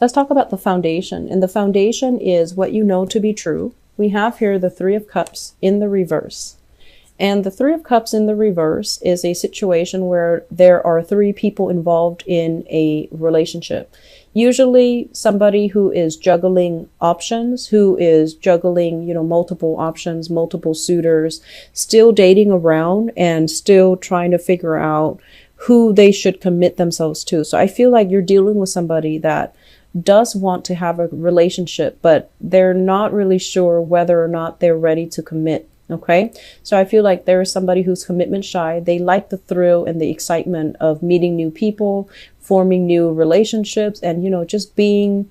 Let's talk about the foundation. And the foundation is what you know to be true. We have here the Three of Cups in the reverse. And the Three of Cups in the reverse is a situation where there are three people involved in a relationship. Usually somebody who is juggling options, who is juggling, multiple options, multiple suitors, still dating around and still trying to figure out who they should commit themselves to. So I feel like you're dealing with somebody that does want to have a relationship, but they're not really sure whether or not they're ready to commit. Okay. So I feel like there is somebody who's commitment shy. They like the thrill and the excitement of meeting new people, forming new relationships, and, just being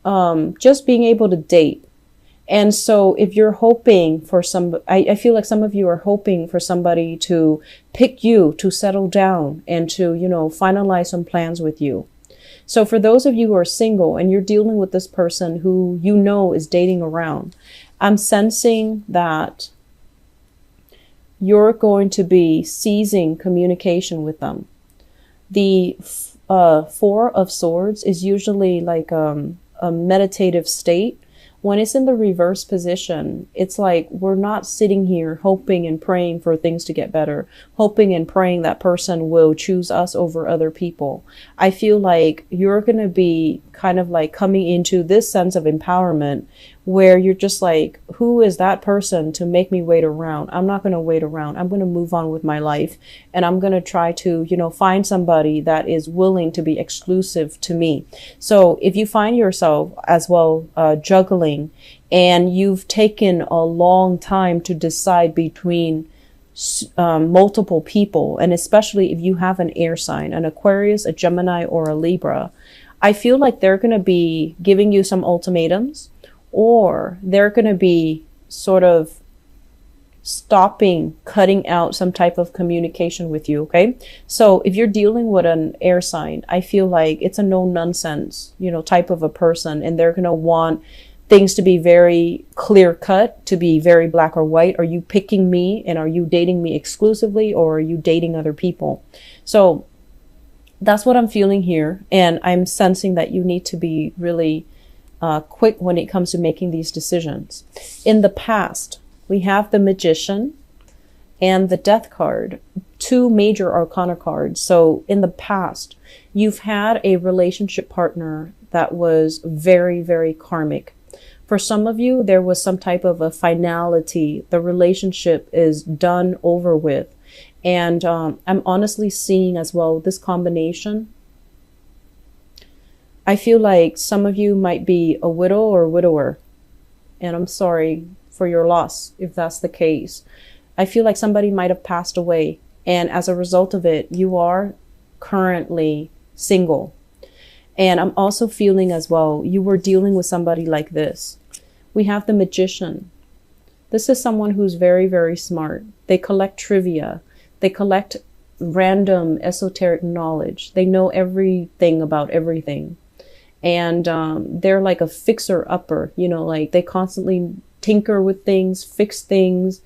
able to date. And so if you're hoping for I feel like some of you are hoping for somebody to pick you, to settle down and to, finalize some plans with you. So for those of you who are single and you're dealing with this person who is dating around, I'm sensing that you're going to be seizing communication with them. The Four of Swords is usually like a meditative state. When it's in the reverse position, it's like we're not sitting here hoping and praying for things to get better, hoping and praying that person will choose us over other people. I feel like you're going to be kind of like coming into this sense of empowerment where you're just like, who is that person to make me wait around? I'm not going to wait around. I'm going to move on with my life, and I'm going to try to, find somebody that is willing to be exclusive to me. So if you find yourself as well juggling, and you've taken a long time to decide between multiple people, and especially if you have an air sign, an Aquarius, a Gemini, or a Libra, I feel like they're going to be giving you some ultimatums, or they're going to be sort of cutting out some type of communication with you. Okay. So if you're dealing with an air sign, I feel like it's a no nonsense, type of a person, and they're going to want things to be very clear cut, to be very black or white. Are you picking me, and are you dating me exclusively, or are you dating other people? So that's what I'm feeling here. And I'm sensing that you need to be really quick when it comes to making these decisions. In the past, we have the Magician and the Death card, two major arcana cards. So in the past, you've had a relationship partner that was very, very karmic. For some of you, there was some type of a finality. The relationship is done, over with. And I'm honestly seeing as well this combination. I feel like some of you might be a widow or widower, and I'm sorry for your loss if that's the case. I feel like somebody might have passed away, and as a result of it, you are currently single. And I'm also feeling as well, you were dealing with somebody like this. We have the Magician. This is someone who's very, very smart. They collect trivia. They collect random esoteric knowledge. They know everything about everything. And they're like a fixer-upper, like they constantly tinker with things, fix things,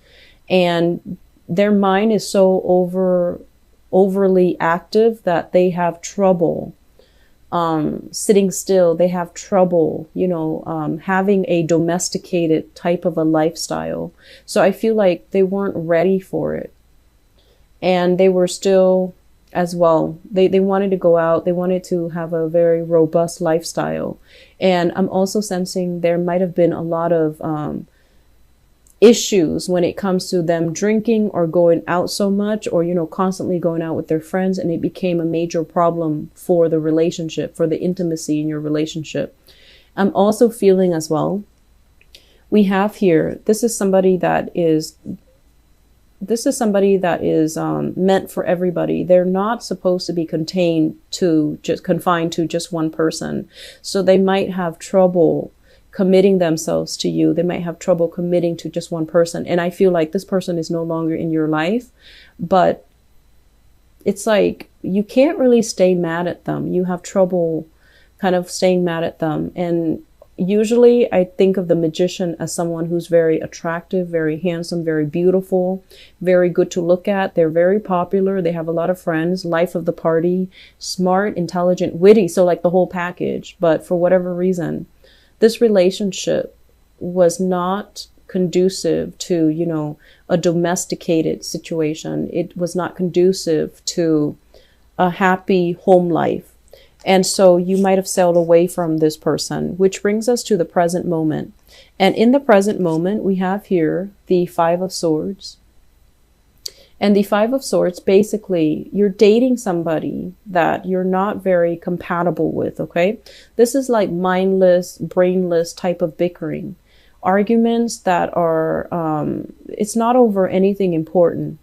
and their mind is so overly active that they have trouble sitting still. They have trouble, having a domesticated type of a lifestyle. So I feel like they weren't ready for it. And they were still as well. They wanted to go out. They wanted to have a very robust lifestyle. And I'm also sensing there might have been a lot of issues when it comes to them drinking or going out so much, or, constantly going out with their friends. And it became a major problem for the relationship, for the intimacy in your relationship. I'm also feeling as well, we have here, this is somebody that is meant for everybody. They're not supposed to be confined to just one person. So they might have trouble committing themselves to you. They might have trouble committing to just one person. And I feel like this person is no longer in your life, but it's like you can't really stay mad at them. You have trouble kind of staying mad at them. And Usually I think of the magician as someone who's very attractive, very handsome, very beautiful, very good to look at. They're very popular. They have a lot of friends, life of the party, smart, intelligent, witty. So like the whole package. But for whatever reason, this relationship was not conducive to, you know, a domesticated situation. It was not conducive to a happy home life. And so you might have sailed away from this person, which brings us to the present moment. And in the present moment, we have here the Five of Swords. And the Five of Swords, basically, you're dating somebody that you're not very compatible with, okay? This is like mindless, brainless type of bickering. Arguments that are, it's not over anything important.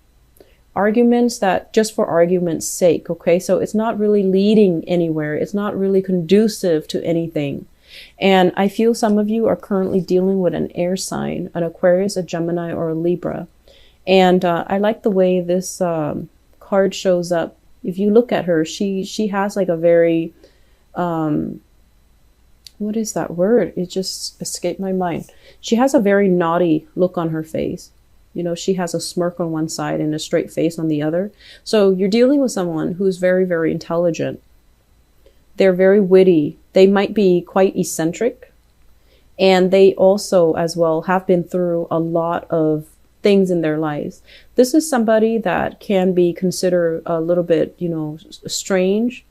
Arguments that just for argument's sake, okay? So it's not really leading anywhere. It's not really conducive to anything. And I feel some of you are currently dealing with an air sign, an Aquarius, a Gemini, or a Libra. And I like the way this card shows up. If you look at her, she has like a very, what is that word? It just escaped my mind. She has a very naughty look on her face. You know, she has a smirk on one side and a straight face on the other. So you're dealing with someone who's very, very intelligent. They're very witty. They might be quite eccentric. And they also, as well, have been through a lot of things in their lives. This is somebody that can be considered a little bit, you know, strange,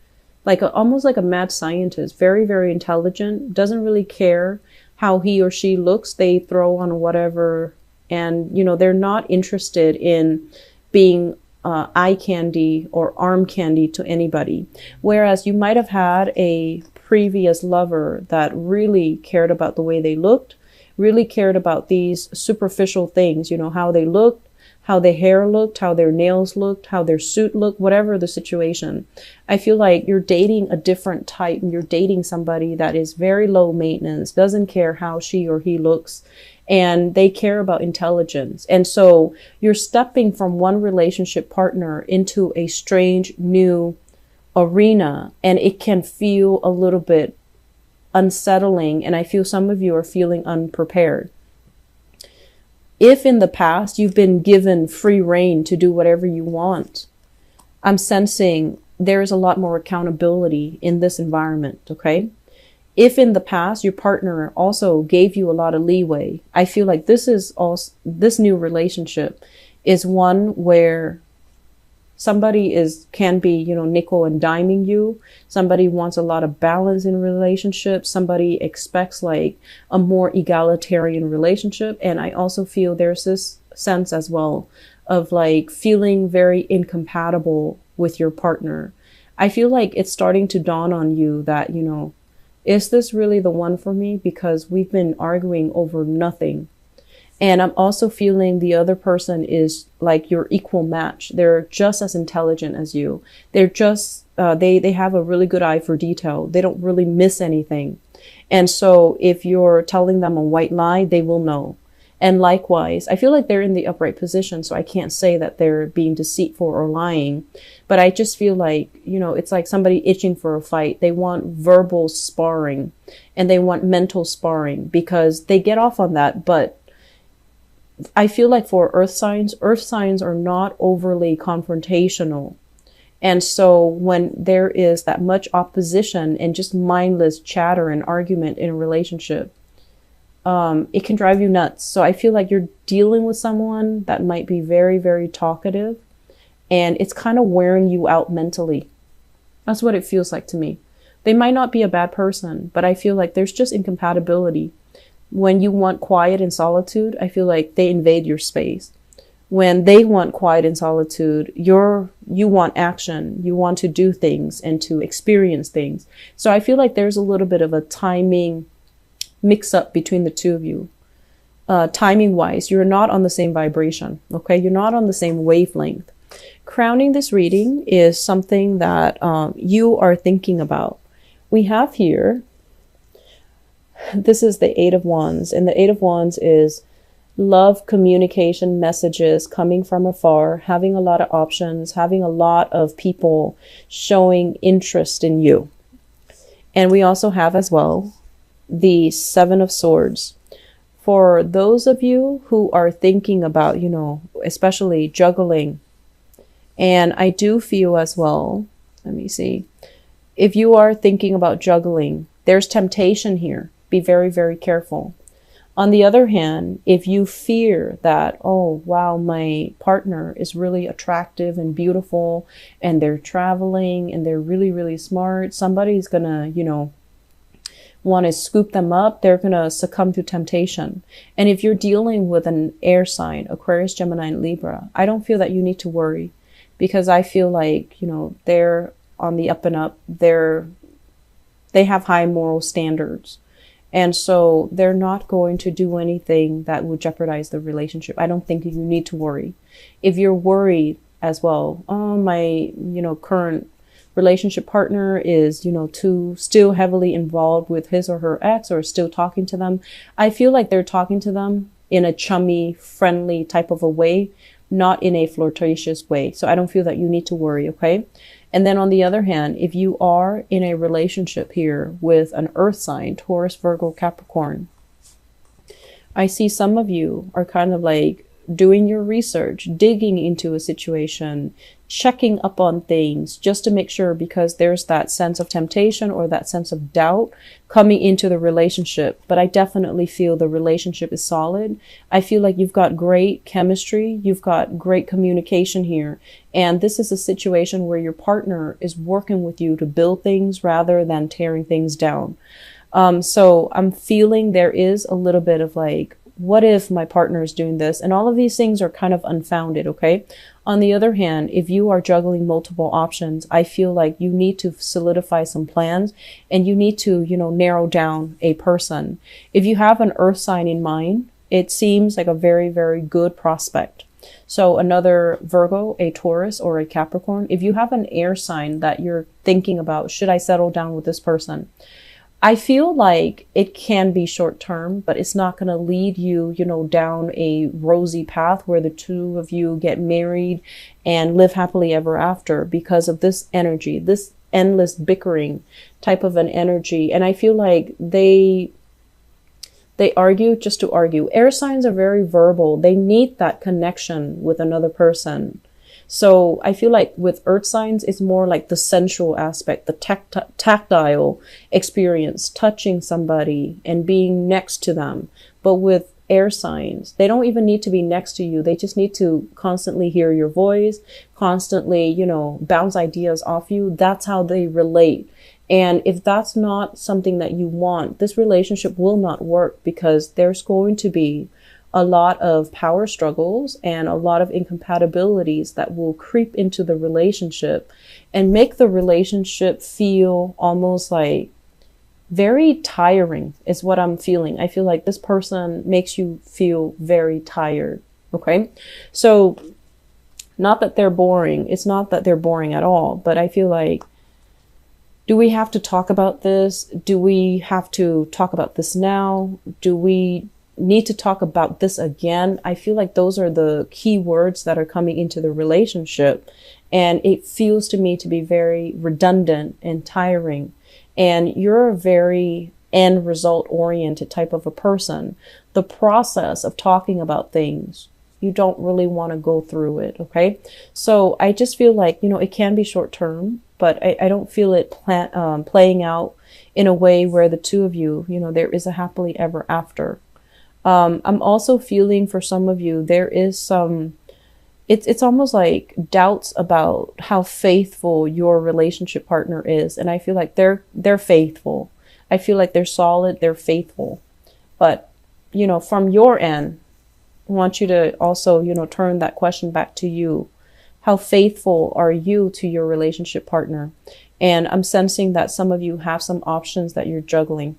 like almost like a mad scientist. Very, very intelligent. Doesn't really care how he or she looks. They throw on whatever. And, you know, they're not interested in being eye candy or arm candy to anybody. Whereas you might have had a previous lover that really cared about the way they looked, really cared about these superficial things, you know, how they looked, how their hair looked, how their nails looked, how their suit looked, whatever the situation. I feel like you're dating a different type. You're dating somebody that is very low maintenance, doesn't care how she or he looks, and they care about intelligence. And so you're stepping from one relationship partner into a strange new arena, and it can feel a little bit unsettling. And I feel some of you are feeling unprepared. If in the past you've been given free rein to do whatever you want, I'm sensing there is a lot more accountability in this environment, okay? If in the past your partner also gave you a lot of leeway, I feel like this new relationship is one where somebody can be, you know, nickel and diming you. Somebody wants a lot of balance in relationships. Somebody expects like a more egalitarian relationship. And I also feel there's this sense as well of like feeling very incompatible with your partner. I feel like it's starting to dawn on you that, you know, is this really the one for me? Because we've been arguing over nothing. And I'm also feeling the other person is like your equal match. They're just as intelligent as you. They're just, they have a really good eye for detail. They don't really miss anything. And so if you're telling them a white lie, they will know. And likewise, I feel like they're in the upright position, so I can't say that they're being deceitful or lying. But I just feel like, you know, it's like somebody itching for a fight. They want verbal sparring and they want mental sparring because they get off on that. But I feel like for earth signs are not overly confrontational. And so when there is that much opposition and just mindless chatter and argument in a relationship, it can drive you nuts. So I feel like you're dealing with someone that might be very, very talkative, and it's kind of wearing you out mentally. That's what it feels like to me. They might not be a bad person, but I feel like there's just incompatibility. When you want quiet and solitude, I feel like they invade your space. When they want quiet and solitude, you want action. You want to do things and to experience things. So I feel like there's a little bit of a timing mix up between the two of you. Timing wise, you're not on the same vibration. Okay. You're not on the same wavelength. Crowning this reading is something that you are thinking about. We have here, this is the Eight of Wands, and the Eight of Wands is love, communication, messages coming from afar, having a lot of options, having a lot of people showing interest in you. And we also have as well the Seven of Swords. For those of you who are thinking about, especially juggling, and I do feel as well, let me see, if you are thinking about juggling, there's temptation here. Be very, very careful. On the other hand, if you fear that, oh, wow, my partner is really attractive and beautiful, and they're traveling and they're really, really smart, somebody's gonna, want to scoop them up, they're going to succumb to temptation. And if you're dealing with an air sign, Aquarius, Gemini, and Libra, I don't feel that you need to worry, because I feel like, they're on the up and up. They have high moral standards. And so they're not going to do anything that would jeopardize the relationship. I don't think you need to worry. If you're worried as well, oh, my, current relationship partner is, too still heavily involved with his or her ex, or still talking to them. I feel like they're talking to them in a chummy, friendly type of a way, not in a flirtatious way. So I don't feel that you need to worry, okay? And then on the other hand, if you are in a relationship here with an earth sign, Taurus, Virgo, Capricorn, I see some of you are kind of like doing your research, digging into a situation, checking up on things just to make sure, because there's that sense of temptation or that sense of doubt coming into the relationship. But I definitely feel the relationship is solid. I feel like you've got great chemistry. You've got great communication here. And this is a situation where your partner is working with you to build things rather than tearing things down. So I'm feeling there is a little bit of like, what if my partner is doing this? And all of these things are kind of unfounded, okay? On the other hand, if you are juggling multiple options, I feel like you need to solidify some plans, and you need to, narrow down a person. If you have an earth sign in mind, it seems like a very, very good prospect. So another Virgo, a Taurus, or a Capricorn, if you have an air sign that you're thinking about, should I settle down with this person? I feel like it can be short term, but it's not going to lead you, down a rosy path where the two of you get married and live happily ever after, because of this energy, this endless bickering type of an energy. And I feel like they argue just to argue. Air signs are very verbal. They need that connection with another person. So I feel like with earth signs, it's more like the sensual aspect, the tactile experience, touching somebody and being next to them. But with air signs, they don't even need to be next to you. They just need to constantly hear your voice, constantly, bounce ideas off you. That's how they relate. And if that's not something that you want, this relationship will not work, because there's going to be a lot of power struggles and a lot of incompatibilities that will creep into the relationship and make the relationship feel almost like very tiring, is what I'm feeling. I feel like this person makes you feel very tired. Okay. So not that they're boring. It's not that they're boring at all, but I feel like, do we have to talk about this? Do we have to talk about this now? Do we need to talk about this again? I feel like those are the key words that are coming into the relationship. And it feels to me to be very redundant and tiring. And you're a very end result oriented type of a person. The process of talking about things, you don't really want to go through it. Okay. So I just feel like, it can be short term, but I don't feel it playing out in a way where the two of you, there is a happily ever after. I'm also feeling for some of you, there is some, it's almost like doubts about how faithful your relationship partner is. And I feel like they're faithful. I feel like they're solid, they're faithful. But, from your end, I want you to also, turn that question back to you. How faithful are you to your relationship partner? And I'm sensing that some of you have some options that you're juggling.